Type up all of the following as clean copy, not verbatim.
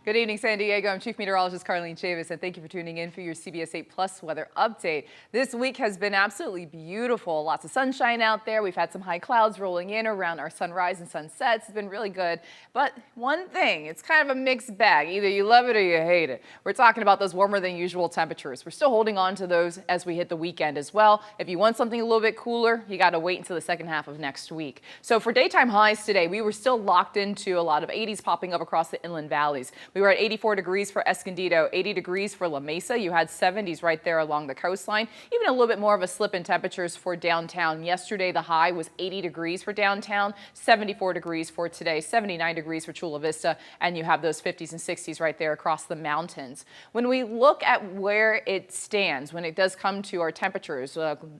Good evening, San Diego. I'm Chief Meteorologist Carlene Chavis, and thank you for tuning in for your CBS 8 Plus weather update. This week has been absolutely beautiful. Lots of sunshine out there. We've had some high clouds rolling in around our sunrise and sunsets. It's been really good. But one thing, it's kind of a mixed bag. Either you love it or you hate it. We're talking about those warmer than usual temperatures. We're still holding on to those as we hit the weekend as well. If you want something a little bit cooler, you got to wait until the second half of next week. So for daytime highs today, we were still locked into a lot of 80s popping up across the inland valleys. We were at 84 degrees for Escondido, 80 degrees for La Mesa. You had 70s right there along the coastline. Even a little bit more of a slip in temperatures for downtown. Yesterday, the high was 80 degrees for downtown, 74 degrees for today, 79 degrees for Chula Vista, and you have those 50s and 60s right there across the mountains. When we look at where it stands, when it does come to our temperatures,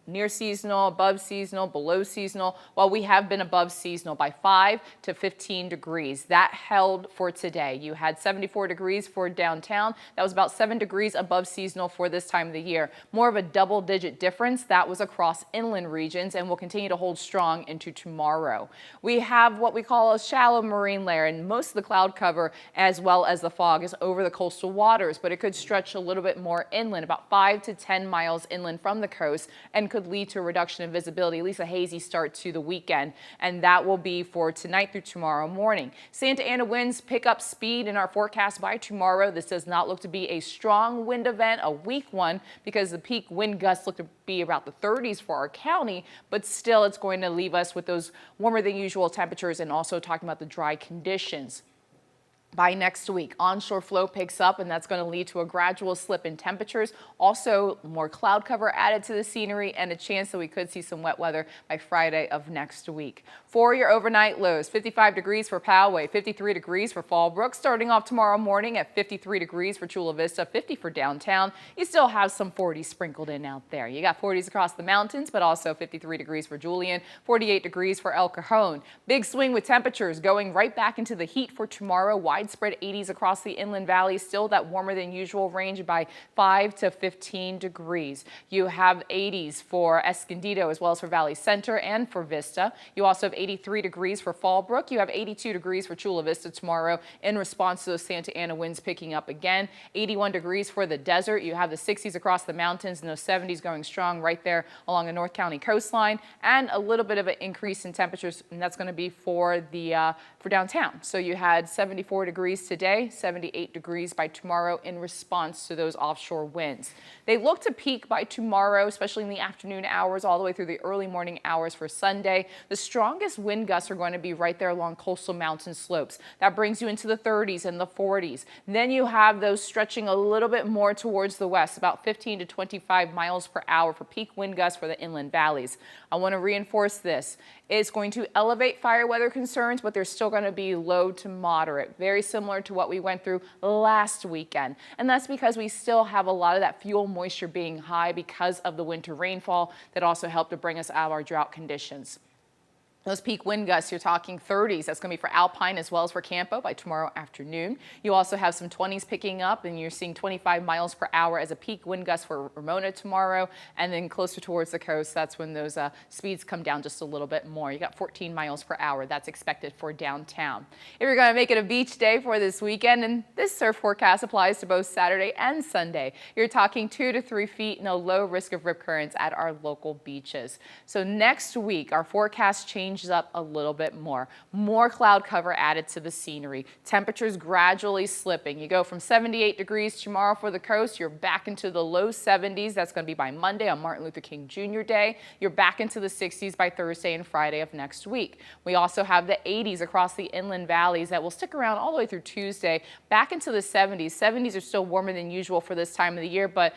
near seasonal, above seasonal, below seasonal, well, we have been above seasonal by 5 to 15 degrees. That held for today. You had 74 degrees for downtown. That was about 7 degrees above seasonal for this time of the year. More of a double-digit difference. That was across inland regions and will continue to hold strong into tomorrow. We have what we call a shallow marine layer, and most of the cloud cover as well as the fog is over the coastal waters, but it could stretch a little bit more inland, about 5 to 10 miles inland from the coast, and could lead to a reduction in visibility, at least a hazy start to the weekend, and that will be for tonight through tomorrow morning. Santa Ana winds pick up speed in our forecast by tomorrow. This does not look to be a strong wind event, a weak one, because the peak wind gusts look to be about the 30s for our county, but still it's going to leave us with those warmer than usual temperatures and also talking about the dry conditions. By next week, onshore flow picks up, and that's going to lead to a gradual slip in temperatures. Also, more cloud cover added to the scenery and a chance that we could see some wet weather by Friday of next week. For your overnight lows, 55 degrees for Poway, 53 degrees for Fallbrook. Starting off tomorrow morning at 53 degrees for Chula Vista, 50 for downtown. You still have some 40s sprinkled in out there. You got 40s across the mountains, but also 53 degrees for Julian, 48 degrees for El Cajon. Big swing with temperatures going right back into the heat for tomorrow. Widespread 80s across the inland valley, still that warmer than usual range by 5 to 15 degrees. You have 80s for Escondido as well as for Valley Center and for Vista. You also have 83 degrees for Fallbrook. You have 82 degrees for Chula Vista tomorrow in response to those Santa Ana winds picking up again. 81 degrees for the desert. You have the 60s across the mountains and those 70s going strong right there along the North County coastline, and a little bit of an increase in temperatures, and that's going to be for the for downtown. So you had 74 degrees today, 78 degrees by tomorrow in response to those offshore winds. They look to peak by tomorrow, especially in the afternoon hours all the way through the early morning hours for Sunday. The strongest wind gusts are going to be right there along coastal mountain slopes. That brings you into the 30s and the 40s. Then you have those stretching a little bit more towards the west, about 15 to 25 miles per hour for peak wind gusts for the inland valleys. I want to reinforce this. It's going to elevate fire weather concerns, but they're still going to be low to moderate, very similar to what we went through last weekend. And that's because we still have a lot of that fuel moisture being high because of the winter rainfall that also helped to bring us out of our drought conditions. Those peak wind gusts, you're talking 30s. That's going to be for Alpine as well as for Campo by tomorrow afternoon. You also have some 20s picking up, and you're seeing 25 miles per hour as a peak wind gust for Ramona tomorrow. And then closer towards the coast, that's when those speeds come down just a little bit more. You got 14 miles per hour. That's expected for downtown. If you're going to make it a beach day for this weekend, and this surf forecast applies to both Saturday and Sunday, you're talking 2 to 3 feet and a low risk of rip currents at our local beaches. So next week, our forecast changes up a little bit more. More cloud cover added to the scenery. Temperatures gradually slipping. You go from 78 degrees tomorrow for the coast. You're back into the low 70s. That's going to be by Monday on Martin Luther King Jr. Day. You're back into the 60s by Thursday and Friday of next week. We also have the 80s across the inland valleys that will stick around all the way through Tuesday. Back into the 70s. 70s are still warmer than usual for this time of the year, but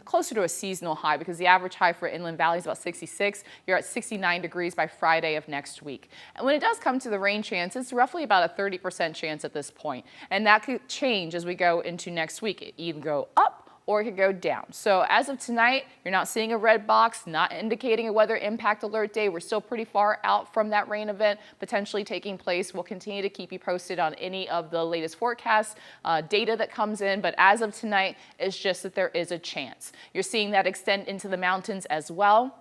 closer to a seasonal high because the average high for inland valleys is about 66. You're at 69 degrees by Friday of next week. And when it does come to the rain chance, it's roughly about a 30% chance at this point. And that could change as we go into next week. It either go up or it could go down. So as of tonight, you're not seeing a red box, not indicating a weather impact alert day. We're still pretty far out from that rain event potentially taking place. We'll continue to keep you posted on any of the latest forecasts, data that comes in. But as of tonight, it's just that there is a chance. You're seeing that extend into the mountains as well.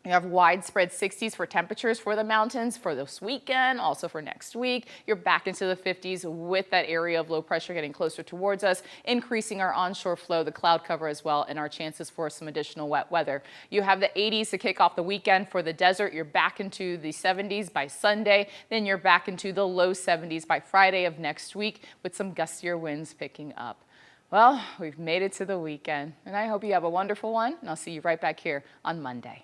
You have widespread 60s for temperatures for the mountains for this weekend, also for next week. You're back into the 50s with that area of low pressure getting closer towards us, increasing our onshore flow, the cloud cover as well, and our chances for some additional wet weather. You have the 80s to kick off the weekend for the desert. You're back into the 70s by Sunday. Then you're back into the low 70s by Friday of next week with some gustier winds picking up. Well, we've made it to the weekend, and I hope you have a wonderful one, and I'll see you right back here on Monday.